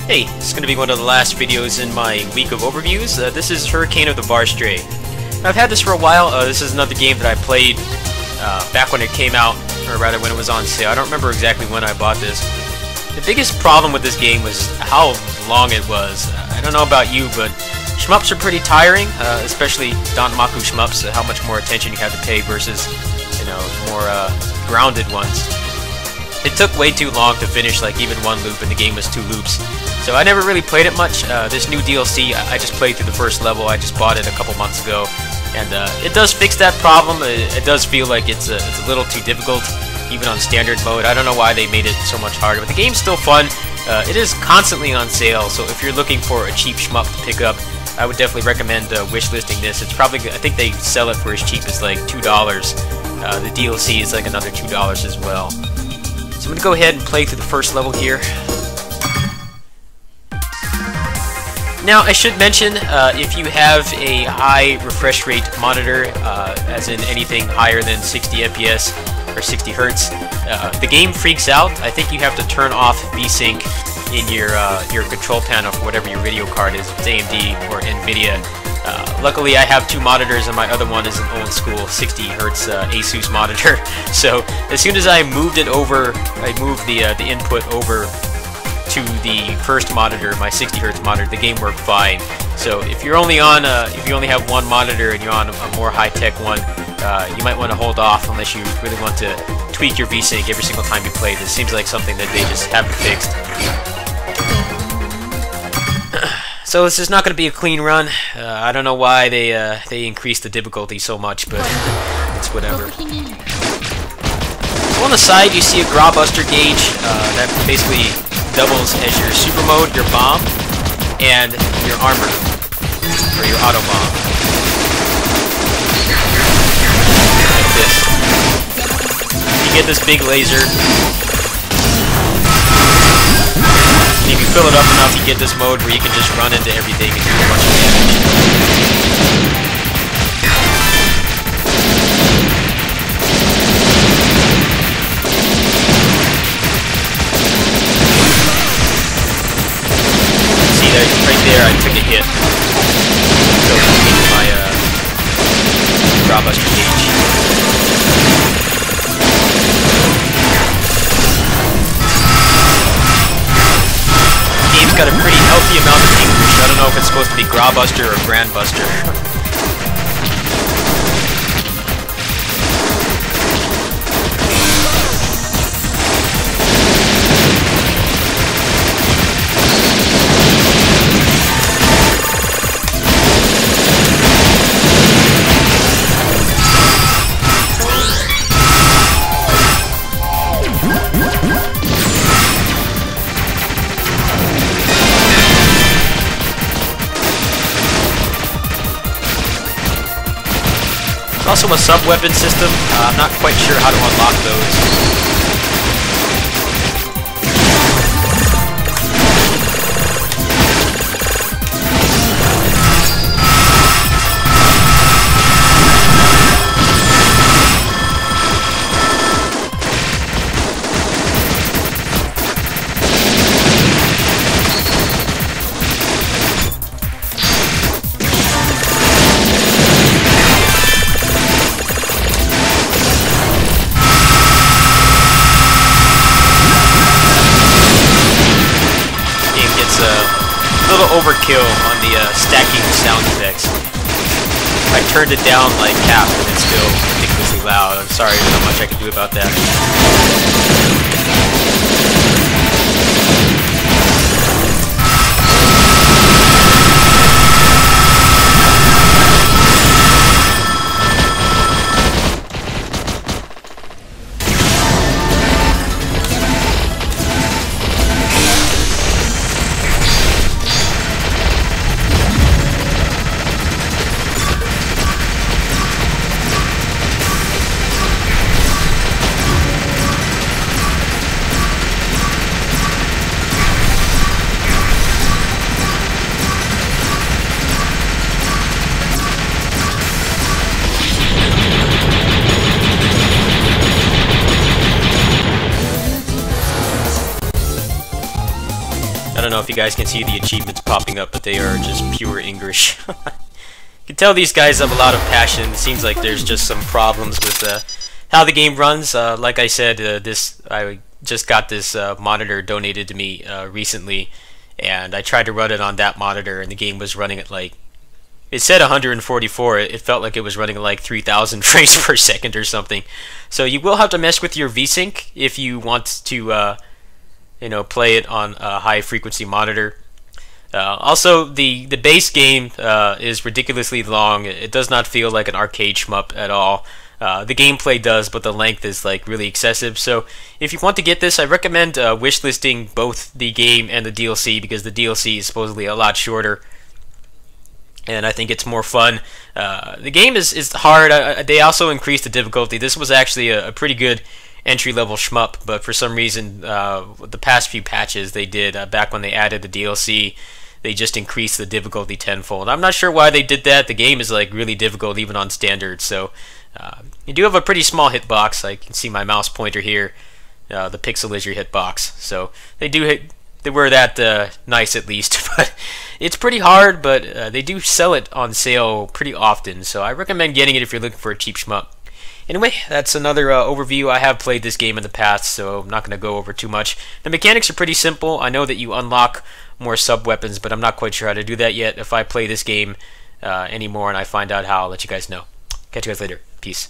Hey, this is going to be one of the last videos in my week of overviews. This is Hurricane of the Varstray. I've had this for a while. This is another game that I played back when it came out, or rather when it was on sale. I don't remember exactly when I bought this. The biggest problem with this game was how long it was. I don't know about you, but shmups are pretty tiring, especially Danmaku shmups, how much more attention you have to pay versus, more grounded ones. It took way too long to finish like even one loop, and the game was 2 loops. So I never really played it much. This new DLC, I just played through the first level. I just bought it a couple months ago, and it does fix that problem. It does feel like it's a little too difficult, even on standard mode. I don't know why they made it so much harder, but the game's still fun. It is constantly on sale, so if you're looking for a cheap shmup to pick up, I would definitely recommend wishlisting this. It's probably, I think they sell it for as cheap as like $2. The DLC is like another $2 as well. So I'm going to go ahead and play through the first level here. Now, I should mention, if you have a high refresh rate monitor, as in anything higher than 60 FPS or 60 Hertz, the game freaks out. I think you have to turn off VSync in your control panel for whatever your video card is, if it's AMD or NVIDIA. Luckily, I have 2 monitors, and my other one is an old school 60 Hertz Asus monitor. So as soon as I moved it over, I moved the input over to the first monitor, my 60 Hertz monitor, the game worked fine. So if you're only on, if you only have one monitor and you're on a more high-tech one, you might want to hold off unless you really want to tweak your VSync every single time you play. This seems like something that they just haven't fixed. So this is not going to be a clean run. I don't know why they increased the difficulty so much, but it's whatever. So on the side, you see a Grawbuster gauge that basically doubles as your super mode, your bomb, and your armor, or your auto bomb. Like this. You get this big laser. And if you fill it up enough, you get this mode where you can just run into everything and do a bunch of damage. Right there, I took a hit. So I need my Grawbuster gauge. The game's got a pretty healthy amount of English. I don't know if it's supposed to be Grawbuster or Grandbuster. Also a sub-weapon system. I'm not quite sure how to unlock those. Overkill on the stacking sound effects. I turned it down like half and it's still ridiculously loud. I'm sorry, there's not much I can do about that. I don't know if you guys can see the achievements popping up, but they are just pure English. You can tell these guys have a lot of passion. It seems like there's just some problems with how the game runs. Like I said, I just got this monitor donated to me recently, and I tried to run it on that monitor, and the game was running at like, it said 144. It felt like it was running at like 3,000 frames per second or something. So you will have to mess with your VSync if you want to, you know, play it on a high frequency monitor. Also, the base game is ridiculously long. It does not feel like an arcade shmup at all. The gameplay does, but the length is like really excessive. So if you want to get this, I recommend wishlisting both the game and the DLC, because the DLC is supposedly a lot shorter, and I think it's more fun. The game is hard. They also increased the difficulty. This was actually a pretty good entry-level shmup, but for some reason, the past few patches they did, back when they added the DLC, they just increased the difficulty tenfold. I'm not sure why they did that. The game is like really difficult even on standard, so you do have a pretty small hitbox. I can see my mouse pointer here. The pixel is your hitbox, so they were that nice at least. But it's pretty hard, but they do sell it on sale pretty often, so I recommend getting it if you're looking for a cheap shmup. Anyway, that's another overview. I have played this game in the past, so I'm not going to go over too much. The mechanics are pretty simple. I know that you unlock more sub-weapons, but I'm not quite sure how to do that yet. If I play this game anymore and I find out how, I'll let you guys know. Catch you guys later. Peace.